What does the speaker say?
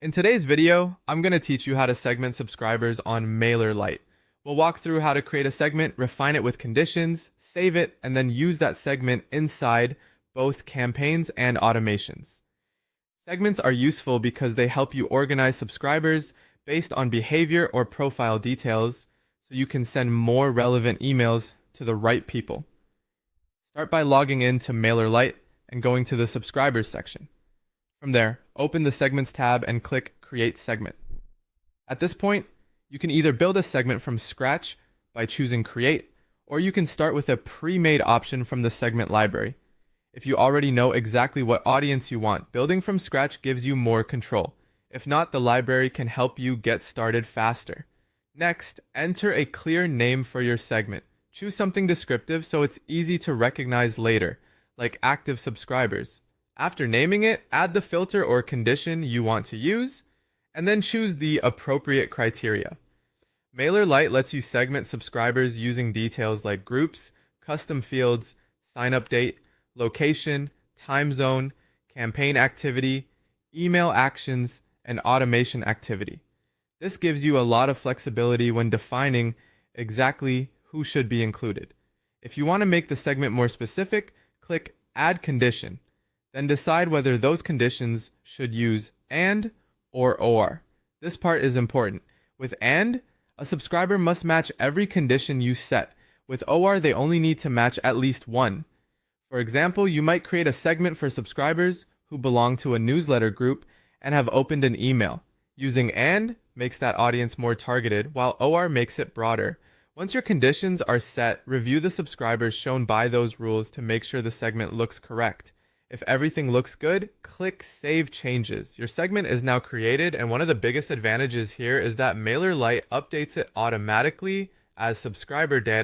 In today's video, I'm going to teach you how to segment subscribers on Mailerlite. We'll walk through how to create a segment, refine it with conditions, save it, and then use that segment inside both campaigns and automations. Segments are useful because they help you organize subscribers based on behavior or profile details so you can send more relevant emails to the right people. Start by logging in to Mailerlite and going to the subscribers section. From there, open the Segments tab and click Create Segment. At this point, you can either build a segment from scratch by choosing Create, or you can start with a pre-made option from the segment library. If you already know exactly what audience you want, building from scratch gives you more control. If not, the library can help you get started faster. Next, enter a clear name for your segment. Choose something descriptive so it's easy to recognize later, like active subscribers. After naming it, add the filter or condition you want to use, and then choose the appropriate criteria. Mailerlite lets you segment subscribers using details like groups, custom fields, sign-up date, location, time zone, campaign activity, email actions, and automation activity. This gives you a lot of flexibility when defining exactly who should be included. If you want to make the segment more specific, click Add Condition. Then decide whether those conditions should use AND or OR. This part is important. With AND, a subscriber must match every condition you set. With OR, they only need to match at least one. For example, you might create a segment for subscribers who belong to a newsletter group and have opened an email. Using AND makes that audience more targeted, while OR makes it broader. Once your conditions are set, review the subscribers shown by those rules to make sure the segment looks correct. If everything looks good, click Save Changes. Your segment is now created, and one of the biggest advantages here is that Mailerlite updates it automatically as subscriber data